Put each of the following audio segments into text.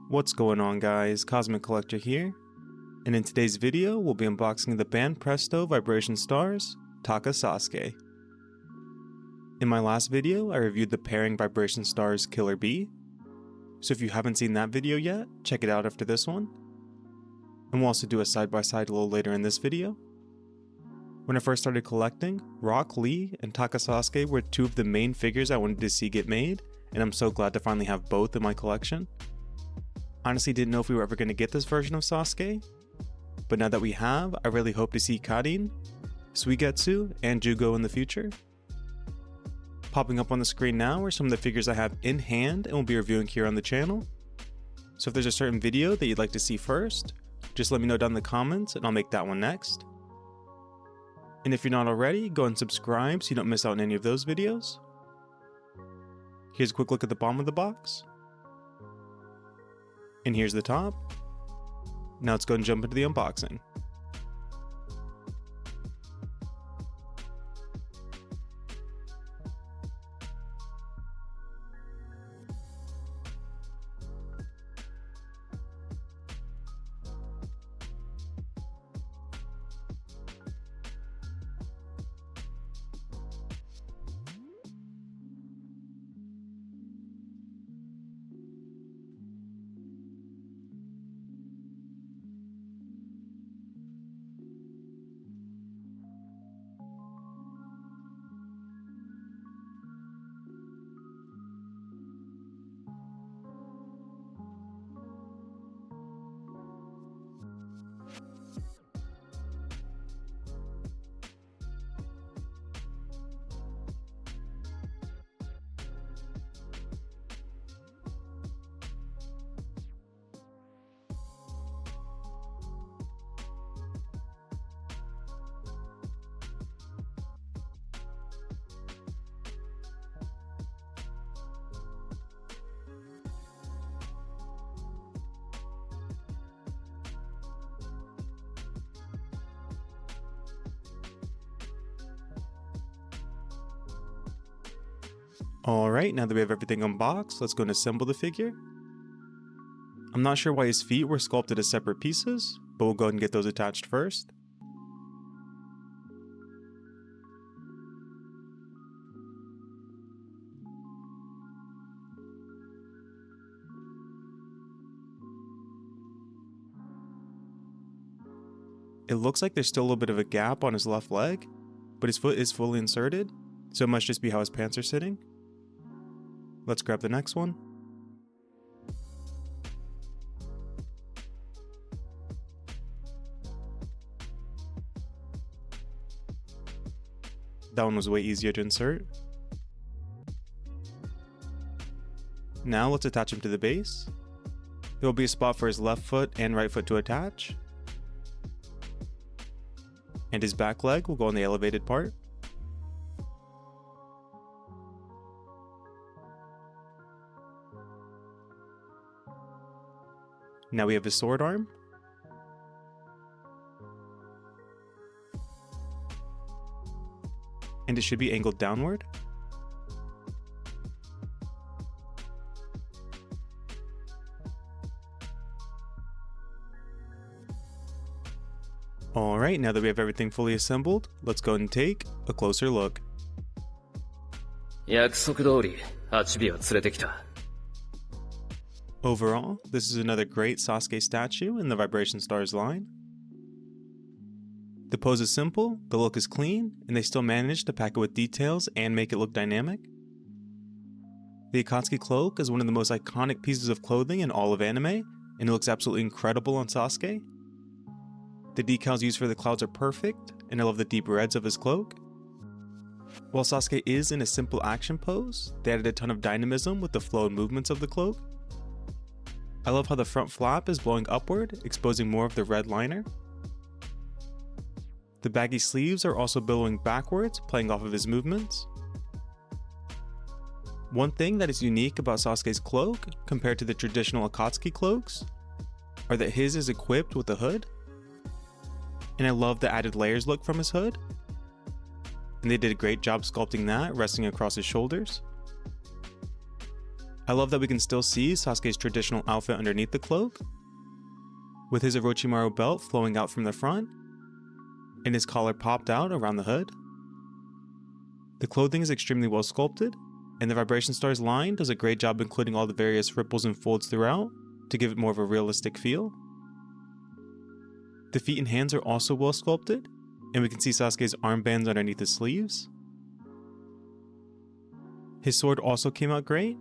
What's going on guys, Cosmic Collector here, and in today's video we'll be unboxing the Banpresto Vibration Stars, Taka Sasuke. In my last video I reviewed the pairing Vibration Stars Killer Bee, so if you haven't seen that video yet, check it out after this one. And we'll also do a side-by-side a little later in this video. When I first started collecting, Rock Lee and Taka Sasuke were two of the main figures I wanted to see get made, and I'm so glad to finally have both in my collection. Honestly didn't know if we were ever going to get this version of Sasuke, but now that we have, I really hope to see Karin, Suigetsu, and Jugo in the future. Popping up on the screen now are some of the figures I have in hand and will be reviewing here on the channel. So if there's a certain video that you'd like to see first, just let me know down in the comments and I'll make that one next. And if you're not already, go and subscribe so you don't miss out on any of those videos. Here's a quick look at the bottom of the box. And here's the top. Now let's go and jump into the unboxing. Alright, now that we have everything unboxed, let's go and assemble the figure. I'm not sure why his feet were sculpted as separate pieces, but we'll go ahead and get those attached first. It looks like there's still a little bit of a gap on his left leg, but his foot is fully inserted, so it must just be how his pants are sitting. Let's grab the next one. That one was way easier to insert. Now let's attach him to the base. There will be a spot for his left foot and right foot to attach. And his back leg will go on the elevated part. Now we have his sword arm. And it should be angled downward. Alright, now that we have everything fully assembled, let's go and take a closer look. Overall, this is another great Sasuke statue in the Vibration Stars line. The pose is simple, the look is clean, and they still managed to pack it with details and make it look dynamic. The Akatsuki cloak is one of the most iconic pieces of clothing in all of anime, and it looks absolutely incredible on Sasuke. The decals used for the clouds are perfect, and I love the deep reds of his cloak. While Sasuke is in a simple action pose, they added a ton of dynamism with the flow and movements of the cloak. I love how the front flap is blowing upward, exposing more of the red liner. The baggy sleeves are also billowing backwards, playing off of his movements. One thing that is unique about Sasuke's cloak, compared to the traditional Akatsuki cloaks, are that his is equipped with a hood. And I love the added layers look from his hood. And they did a great job sculpting that, resting across his shoulders. I love that we can still see Sasuke's traditional outfit underneath the cloak, with his Orochimaru belt flowing out from the front, and his collar popped out around the hood. The clothing is extremely well sculpted, and the Vibration Stars line does a great job including all the various ripples and folds throughout to give it more of a realistic feel. The feet and hands are also well sculpted, and we can see Sasuke's armbands underneath his sleeves. His sword also came out great.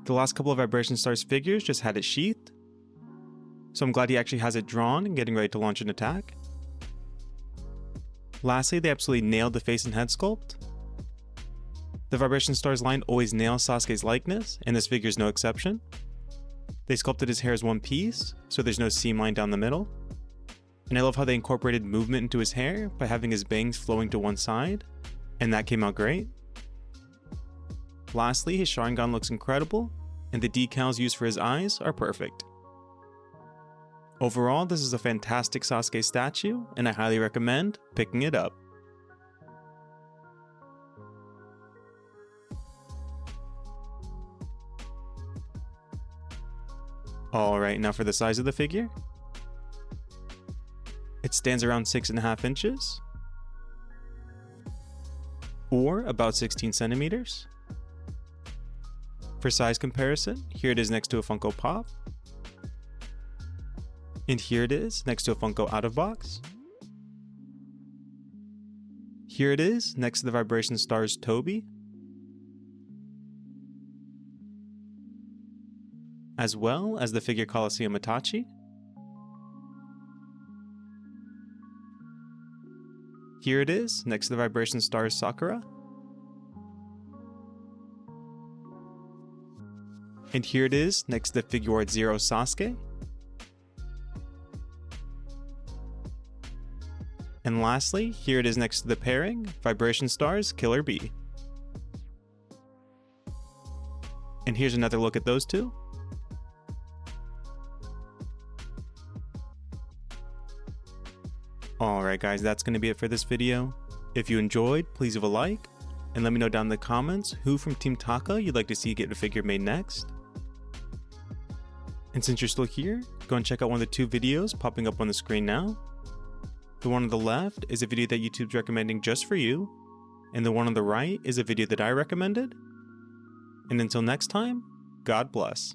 The last couple of Vibration Stars figures just had it sheathed, so I'm glad he actually has it drawn and getting ready to launch an attack. Lastly, they absolutely nailed the face and head sculpt. The Vibration Stars line always nails Sasuke's likeness, and this figure is no exception. They sculpted his hair as one piece, so there's no seam line down the middle. And I love how they incorporated movement into his hair by having his bangs flowing to one side, and that came out great. Lastly, his Sharingan looks incredible, and the decals used for his eyes are perfect. Overall, this is a fantastic Sasuke statue, and I highly recommend picking it up. Alright, now for the size of the figure. It stands around 6.5 inches, or about 16 centimeters. For size comparison, here it is next to a Funko Pop, and here it is next to a Funko Out of Box. Here it is next to the Vibration Stars Toby, as well as the figure Coliseum Itachi. Here it is next to the Vibration Stars Sakura. And here it is next to the Figuarts Zero Sasuke. And lastly, here it is next to the pairing, Vibration Stars Killer Bee. And here's another look at those two. Alright guys, that's going to be it for this video. If you enjoyed, please leave a like, and let me know down in the comments who from Team Taka you'd like to see get a figure made next. And since you're still here, go and check out one of the two videos popping up on the screen now. The one on the left is a video that YouTube's recommending just for you, and the one on the right is a video that I recommended. And until next time, God bless.